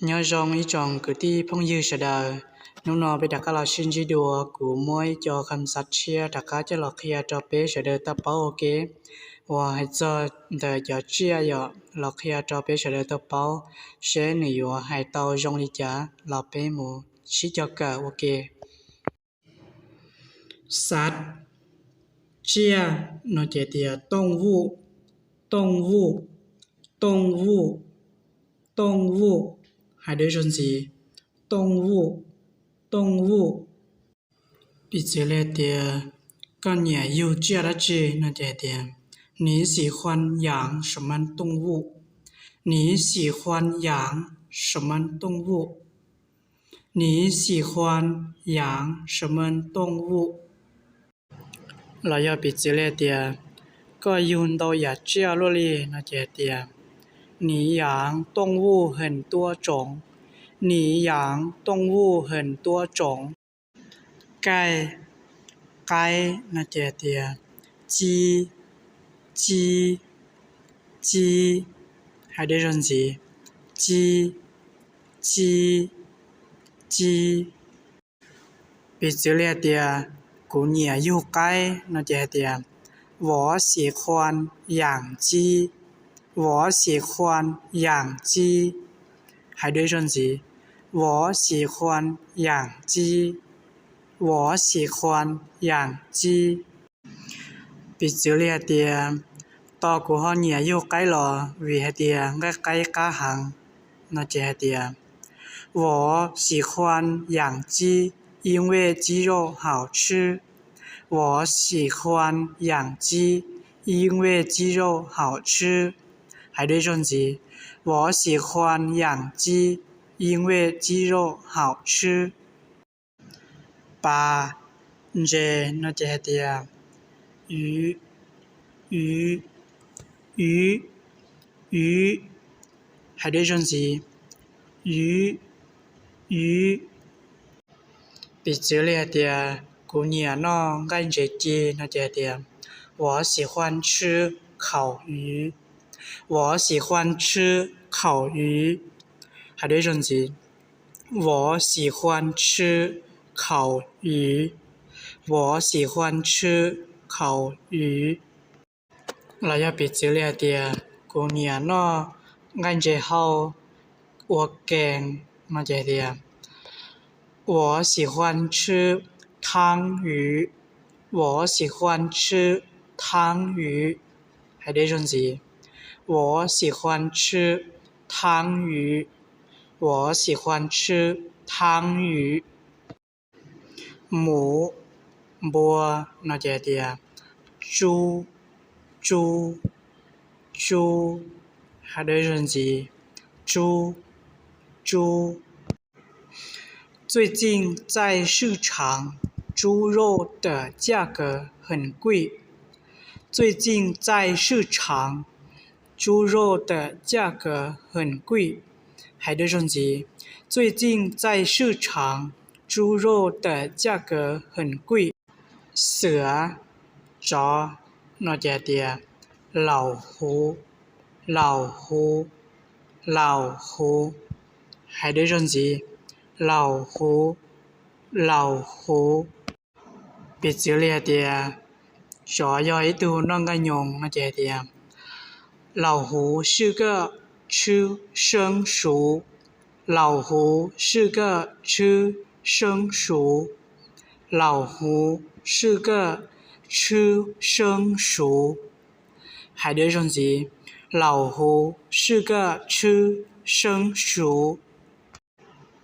nhớ rong ý chọn cứ đi phong dư sợ đời nó nó bị đặt các lò xin chỉ đùa của mỗi cho khăm sạch chia đặt các cho lò kia cho bé sợ đời tập bảo ok và hay cho đời cho chia giờ lò kia cho bé sợ đời tập bảo sẽ nhiều hay tàu rong đi trả lò bé mù chỉ cho cả ok sạch chia nó chỉ tiệt动物还得认字动物比这类的跟你有这的字那这点你喜欢养什么动物你喜欢养什么动物你喜欢养什么动物เรา要比这类的ก็用到也这罗里那这点你养动物很多种你养动物很多种该那这点鸡还得认字鸡比这类的古年有该那这点我喜欢养鸡我喜欢养鸡还得认字我喜欢养鸡我喜欢养鸡比这类的到古后年又改了为何的改加行那这的我喜欢养鸡因为鸡肉好吃我喜欢养鸡因为鸡肉好吃还得认字我喜欢养鸡因为鸡肉好吃八这那这的鱼还得认字鱼比这类的古年呢干这鸡那这的我喜欢吃烤鱼我喜欢吃烤鱼还得认字我喜欢吃烤鱼我喜欢吃烤鱼เรา要比这类的古年呢干这好我แกง那这的我喜欢吃汤鱼我喜欢吃汤鱼还得认字我喜欢吃汤鱼我喜欢吃汤鱼หมูบัว那这的猪还得认字猪最近在市场猪肉的价格很贵最近在市场猪肉的价格很贵还得认字最近在市场猪肉的价格很贵เสือจอ那这的老虎还得认字老虎比这类的小要一度那个用那这的老虎是个吃生熟老虎是个吃生熟老虎是个吃生熟还得认字老虎是个吃生熟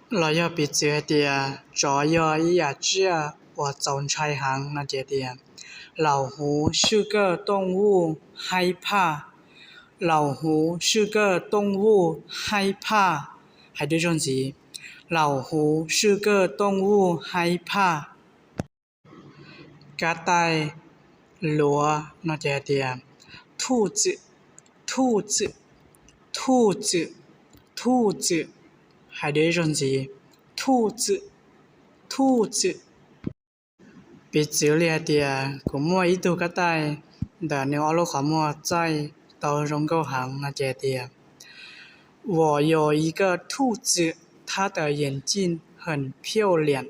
เรา要比这的主要一下子我总猜行那这的老虎是个动物害怕老虎是个动物害怕还得认字老虎是个动物害怕กระต่ายหลัว那这的兔子还得认字兔子比这类的古莫一度กระต่าย的牛阿罗卡莫在到中国行那这的我有一个兔子，它的眼睛很漂亮。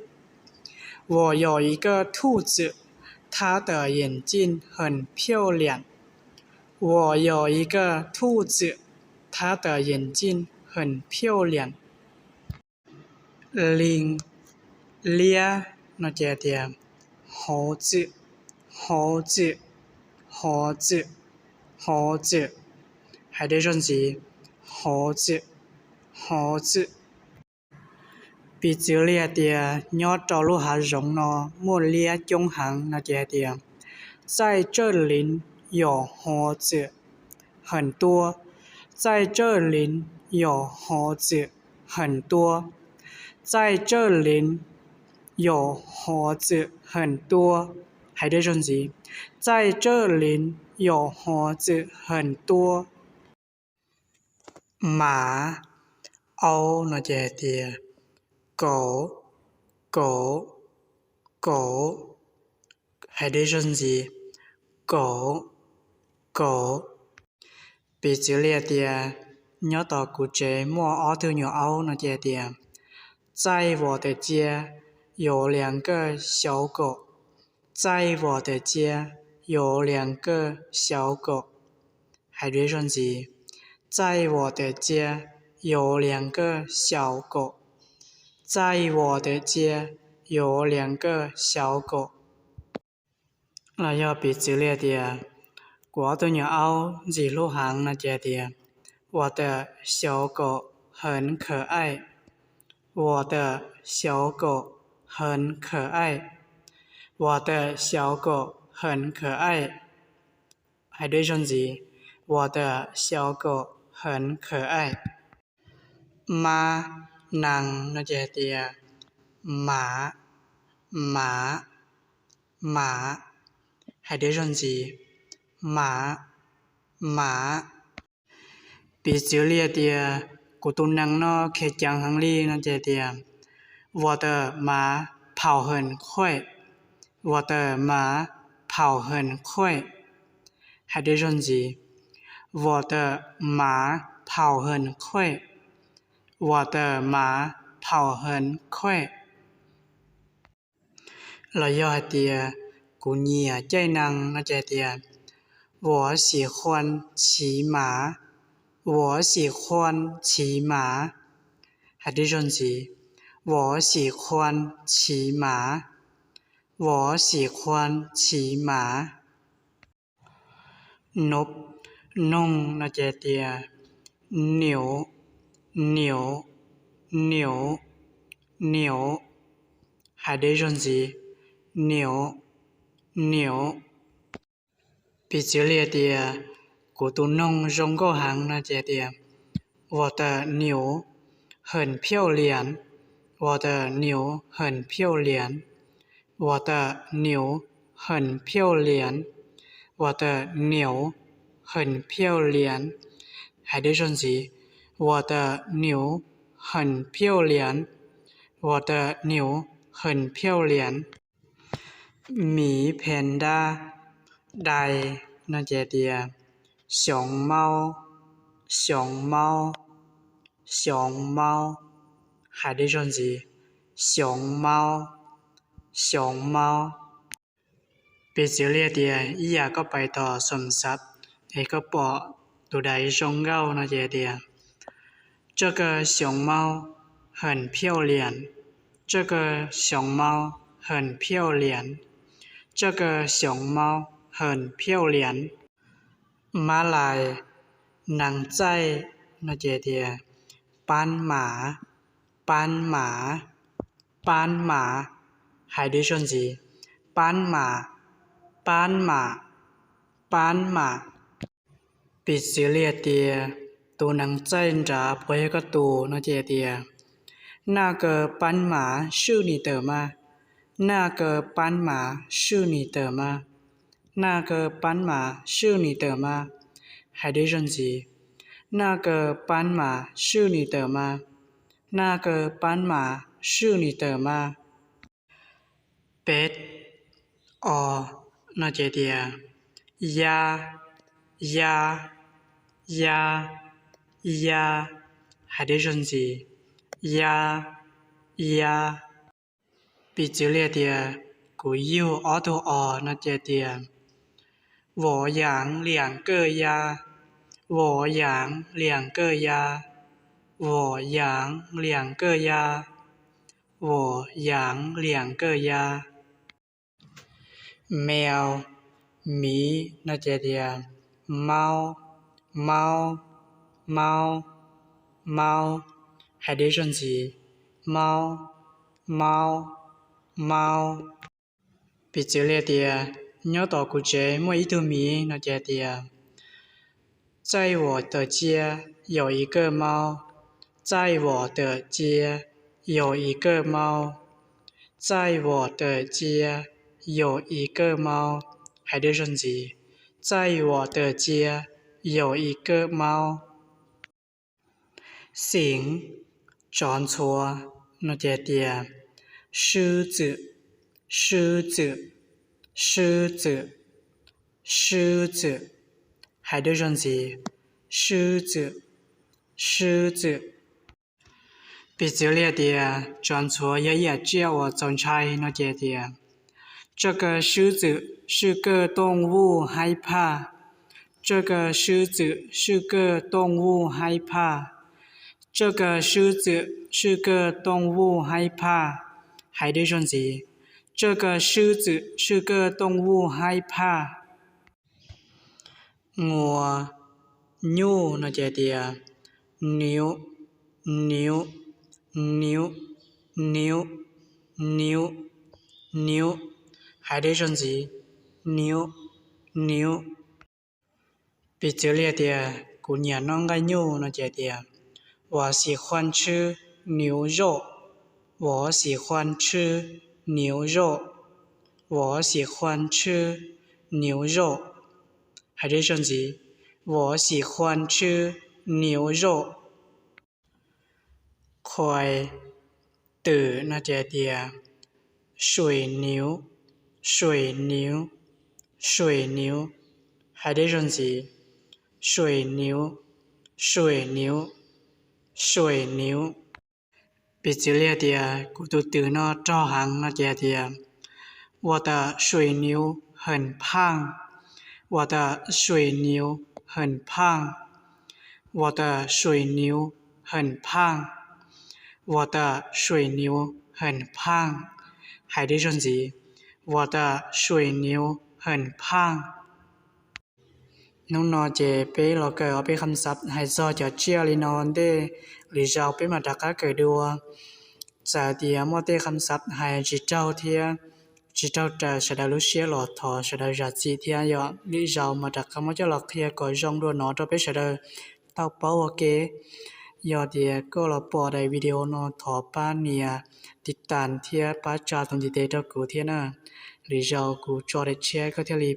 我有一个兔子，它的眼睛很漂亮。我有一个兔子，它的眼睛很漂亮。ลิงเลีย那姐姐猴子猴子猴子猴子还得顺词猴子猴子bị chữ lia địa nhớ trò lu hà rộng nó mua lia chung hàng nó姐姐在这里有猴子很多在这里有猴子很多在这里有猴子很多还得顺词在这里有猴子很多马เอา那姐姐狗狗狗还得顺词狗狗bị chữ lia địa nhớ tỏ cụ chế mua ó thư nhỏ áo nó姐姐在我的家有两个小狗在我的家有两个小狗还得顺词在我的家有两个小狗在我的家有两个小狗那要比之列的我的鸟凹几路行那姐姐我的小狗很可爱我的小狗很可爱我的小狗很可爱还对顺词我的小狗很可爱马nàng那姐姐马马马还得顺词马马bị chữ lia địa của tu năng nó khé chẳng hàng ly nó姐姐我的马跑很快我的马跑很快还得顺词我的马跑很快我的马跑很快เราย่อเตียกูเหนียใจนังนะเจเตีย我喜欢骑马我喜欢骑马还得顺词我喜欢骑马我喜欢骑马นบนุ่งนะเจเตียเหนียวเหนียวเหนียวเหนียว还得顺词牛牛比起列的古都弄中国行那姐姐我的牛很漂亮我的牛很漂亮我的牛很漂亮我的牛很漂亮还得顺词我的牛很漂亮我的牛很漂亮หมีแพนด้าไดน่าเจเดีย熊猫熊猫熊猫还得顺词熊猫熊猫เป็นชื่อเรียกเดียอีอยากก็ไปต่อสมศัพท์ไอ้ก็ปอตัวใดชงเก้าน่าเจเดีย这个熊猫很漂亮这个熊猫很漂亮这个熊猫很漂亮ม้าลายนางใจนะเจเดีย斑马斑马斑马还得顺词斑马斑马斑马ปิดเสียเรียเดียตัวนางใจจะพวยก็ตัวนะเจเดีย那个斑马是你的吗那个斑马是你的吗那个斑马是你的吗还得顺词那个斑马是你的吗那个斑马是你的吗เป็ดอน่าเจเดียยายายายา还得顺子呀呀，比之列的古有奥多奥那节的，我养两个呀，我养两个呀，我养两个呀，我养两个呀。mèo mí那节的猫猫猫猫，还得顺子猫猫猫，比之列的鸟岛古节莫一头米那节的，在我的家有一个猫，在我的家有一个猫，在我的家有一个猫，还得顺子在我的家有一个猫。行转错那节的狮子狮子狮子狮子，还得顺子狮子狮子。比之列的转错也叫我总猜那节的，这个狮子是个动物，害怕。这个狮子是个动物，害怕。这个狮子是个动物，害怕。还得顺子这个狮子是个动物，害怕。我牛那节的牛牛牛牛牛牛，还得顺子牛牛。比之列的古年弄个牛那节的，我喜欢吃牛肉，我喜欢吃牛肉，我喜欢吃牛肉，还得顺子我喜欢吃牛肉。快tử那节的水牛水牛水牛，还得顺子水牛水牛水牛。比之列的古都tử那照行那节的，我的水牛很胖，我的水牛很胖，我的水牛很胖，我的水牛很胖，还得顺子我的水牛很胖。Nung nó chế bế lò cờ ở bế khăm sắp hay do cho chia lý nón đê lý rào bế mà đặc cá cờ đùa. Giờ thì mô tê khăm sắp hay chỉ trao thịa chỉ trao trở sẽ đã lúc xế lọ thọ sẽ đã rạc gì thịa dọ lý rào mà đặc cá mô cho lọc thịa có rong đùa nó cho bế sẽ đã tao bảo ok. Giờ thì cô là bỏ đầy video nó thọ ba nìa tích tàn thịa ba trả thông thì tế cho cụ thịa nè lý rào cụ cho để chia có thể lý